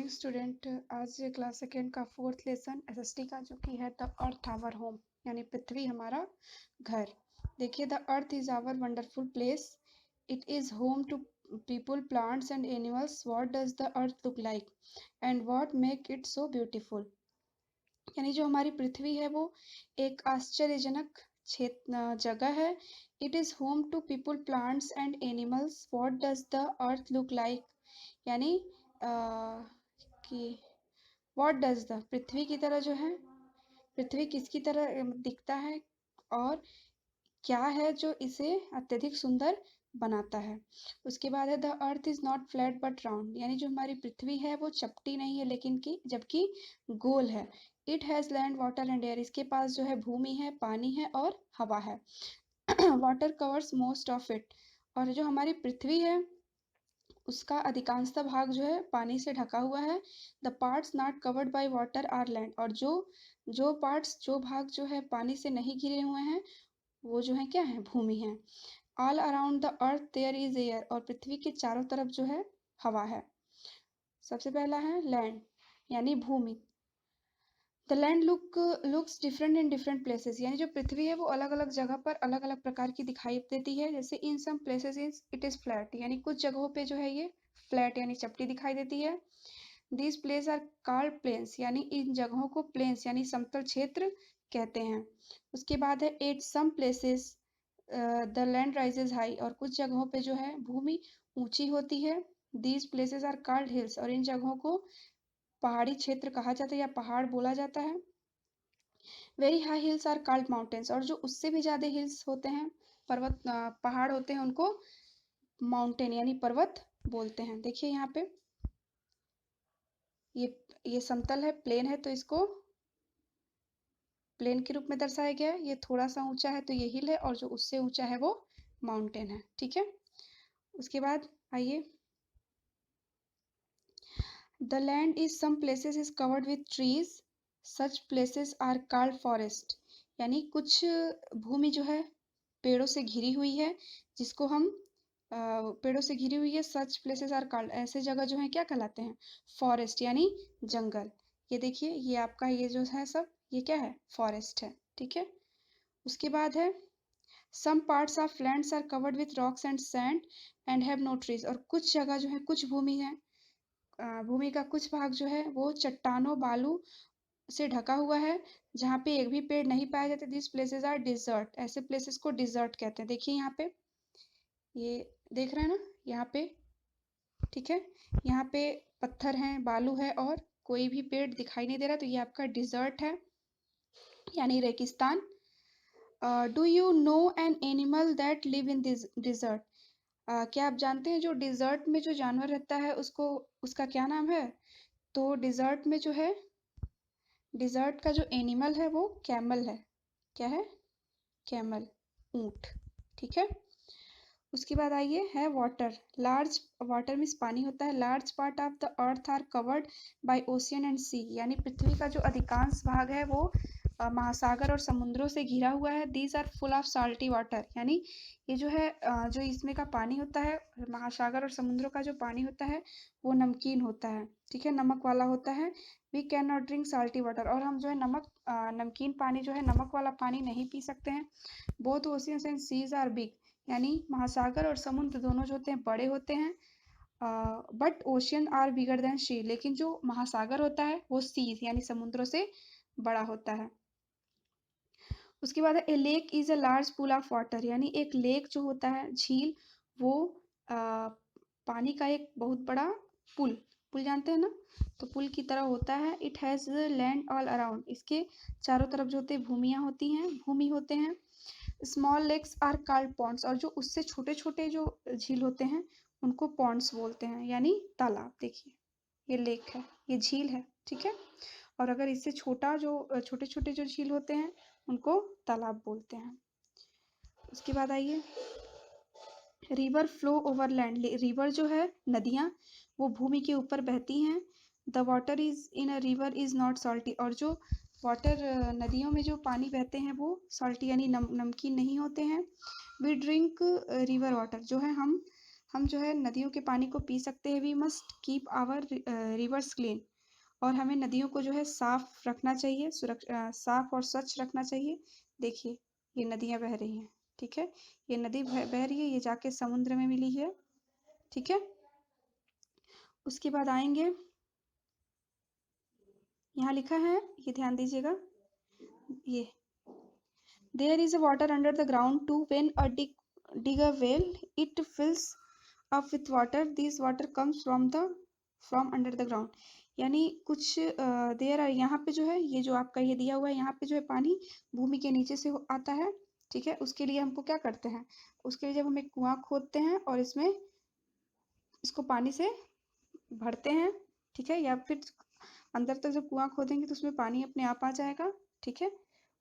Morning student. आज class second का fourth lesson SST का जो कि है द अर्थ आवर होम, यानी पृथ्वी हमारा घर। देखिए, the earth is our wonderful place, it is home to people, plants and animals. What does the earth look like and what make it so beautiful. यानी जो हमारी पृथ्वी है वो एक आश्चर्यजनक क्षेत्र जगह है। It is home to people, plants and animals. What does the earth look like, यानी कि व्हाट डज द, पृथ्वी की तरह जो है, पृथ्वी किसकी तरह दिखता है और क्या है जो इसे अत्यधिक सुंदर बनाता है। उसके बाद है the earth is not flat but round, यानी जो हमारी पृथ्वी है वो चपटी नहीं है लेकिन की जबकि गोल है। It has land, water and air, इसके पास जो है भूमि है, पानी है और हवा है। Water covers most of it, और जो हमारी पृथ्वी है उसका अधिकांशतः भाग जो है पानी से ढका हुआ है। The parts not covered by water are land, और जो पार्ट्स, जो भाग जो है पानी से नहीं घिरे हुए हैं वो जो है क्या है, भूमि है। All around the earth there is air, और पृथ्वी के चारों तरफ जो है हवा है। सबसे पहला है लैंड, यानी भूमि। The land looks different in different places, यानी जो पृथ्वी है वो अलग अलग जगह पर अलग अलग प्रकार की दिखाई देती है। जैसे in some places it is flat, यानी कुछ जगहों पे जो है ये फ्लैट यानी चपटी दिखाई देती है। These place are called plains, यानी इन जगहों को प्लेन्स यानी समतल क्षेत्र कहते हैं। उसके बाद है at some places the land rises high, और कुछ जगहों पे जो है भूमि ऊंची होती है। These places are called hills, और इन जगहों को पहाड़ी क्षेत्र कहा जाता है या पहाड़ बोला जाता है। Very high hills are called mountains, और जो उससे भी ज्यादा हिल्स होते हैं, पर्वत पहाड़ होते हैं, उनको माउंटेन यानी पर्वत बोलते हैं। देखिए यहाँ पे ये समतल है, प्लेन है, तो इसको प्लेन के रूप में दर्शाया गया है। ये थोड़ा सा ऊंचा है तो ये हिल है, और जो उससे ऊंचा है वो माउंटेन है। ठीक है, उसके बाद आइए, the land is some places is covered with trees, such places are called forest, यानी कुछ भूमि जो है पेड़ों से घिरी हुई है, जिसको हम पेड़ों से घिरी हुई है। सच प्लेसेस आर कॉल्ड, ऐसे जगह जो है क्या कहलाते हैं, फॉरेस्ट यानी जंगल। ये देखिए, ये आपका ये जो है सब ये क्या है, फॉरेस्ट है। ठीक है, उसके बाद है some parts of lands are covered with rocks and sand and have no trees, और कुछ जगह जो है, कुछ भूमि है, भूमि का कुछ भाग जो है वो चट्टानों, बालू से ढका हुआ है, जहाँ पे एक भी पेड़ नहीं पाए जाते। दिस प्लेसेस आर डिजर्ट, ऐसे प्लेसेस को डिजर्ट कहते हैं। देखिए यहाँ पे, ये देख रहे हैं ना यहाँ पे, ठीक है, यहाँ पे पत्थर हैं, बालू है और कोई भी पेड़ दिखाई नहीं दे रहा, तो ये आपका डिजर्ट है यानी रेगिस्तान। Do you know an animal that live in this desert, क्या आप जानते हैं जो डिजर्ट में जो जानवर रहता है उसको, उसका क्या नाम है। तो डिजर्ट में जो है, डिजर्ट का जो एनिमल है वो कैमल है। क्या है, कैमल, ऊंट। ठीक है, उसके बाद आइए है वाटर। लार्ज, वाटर मीन्स पानी होता है। Large part of the earth are covered by ocean and sea, यानी पृथ्वी का जो अधिकांश भाग है वो महासागर और समुद्रों से घिरा हुआ है। These are full of salty water, यानी ये जो है जो इसमें का पानी होता है, महासागर और समुद्रों का जो पानी होता है वो नमकीन होता है। ठीक है, नमक वाला होता है। We can not drink salty water, और हम जो है नमकीन पानी जो है, नमक वाला पानी नहीं पी सकते हैं। Both oceans and seas are big, यानी महासागर और समुद्र दोनों जो होते हैं बड़े होते हैं। But ocean are bigger than sea, लेकिन जो महासागर होता है वो सी यानी समुद्रों से बड़ा होता है। उसके बाद ए lake is a large pool of water, यानी एक लेक जो होता है, झील, वो पानी का एक बहुत बड़ा पुल, पुल जानते हैं ना, तो पुल की तरह होता है। It has land all around, इसके चारों तरफ जो होते हैं भूमियाँ होती हैं, भूमि होते हैं। Small lakes are called ponds, और जो उससे छोटे छोटे जो झील होते हैं उनको पॉन्ड्स बोलते हैं यानी तालाब। देखिए ये लेक है, ये झील है। ठीक है, और अगर इससे छोटा जो छोटे छोटे जो झील होते हैं उनको तालाब बोलते हैं। उसके बाद आइए, river flow over land, river जो है, नदियाँ, वो भूमि के ऊपर बहती हैं। The water is in a river is not salty, और जो वाटर नदियों में जो पानी बहते हैं वो सॉल्टी यानी नमकीन नहीं होते हैं। वी ड्रिंक रिवर वाटर, जो है हम जो है नदियों के पानी को पी सकते हैं। We must keep our rivers clean, और हमें नदियों को जो है साफ रखना चाहिए, साफ और स्वच्छ रखना चाहिए। देखिए ये नदियाँ बह रही हैं, ठीक है, ये नदी बह रही है, ये जाके समुद्र में मिली है, ठीक है। उसके बाद आएंगे, यहाँ लिखा है, ये ध्यान दीजिएगा, ये there is a water under the ground too when a dig a well it fills up with water, this water comes from under the ground। यानी कुछ देर यहाँ पे जो है, ये जो आपका ये दिया हुआ है, यहाँ पे जो है पानी भूमि के नीचे से आता है, ठीक है। उसके लिए हमको क्या करते हैं, उसके लिए जब हम एक कुआं खोदते हैं और इसमें इसको पानी से भरते हैं, ठीक है, या फिर अंदर तक जब कुआं खोदेंगे तो उसमें पानी अपने आप आ जाएगा, ठीक है।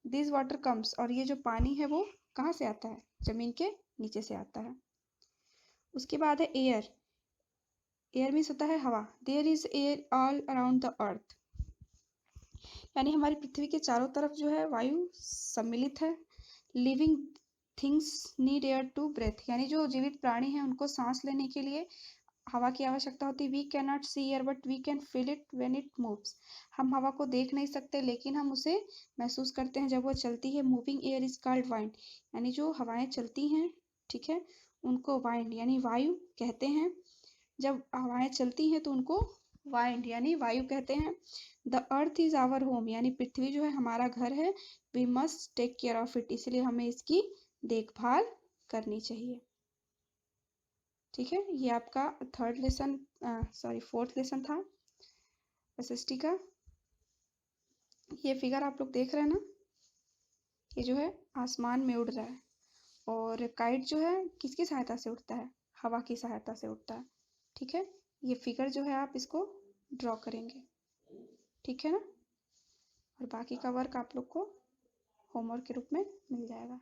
दिस वाटर कम्स, और ये जो पानी है वो कहाँ से आता है, जमीन के नीचे से आता है। उसके बाद है एयर, एयर मीन्स होता है हवा। There is air all around the earth, यानी हमारी पृथ्वी के चारों तरफ जो है वायु सम्मिलित है। Living things need air to breathe, यानी जो जीवित प्राणी हैं उनको सांस लेने के लिए हवा की आवश्यकता होती है। We can not see air but we can feel it when it moves, हम हवा को देख नहीं सकते लेकिन हम उसे महसूस करते हैं जब वो चलती है। Moving air is called wind, यानी जो हवाएं चलती हैं, ठीक है, उनको वाइंड यानी वायु कहते हैं। जब हवाएं चलती हैं तो उनको वाइंड यानी वायु कहते हैं। The earth is our home, यानी पृथ्वी जो है हमारा घर है। We must take care of it, इसलिए हमें इसकी देखभाल करनी चाहिए, ठीक है। ये आपका फोर्थ लेसन था एसएसटी का। ये फिगर आप लोग देख रहे हैं ना, ये जो है आसमान में उड़ रहा है, और काइट जो है किसकी सहायता से उड़ता है, हवा की सहायता से उड़ता है, ठीक है। ये फिगर जो है आप इसको ड्रॉ करेंगे, ठीक है ना, और बाकी का वर्क आप लोग को होमवर्क के रूप में मिल जाएगा।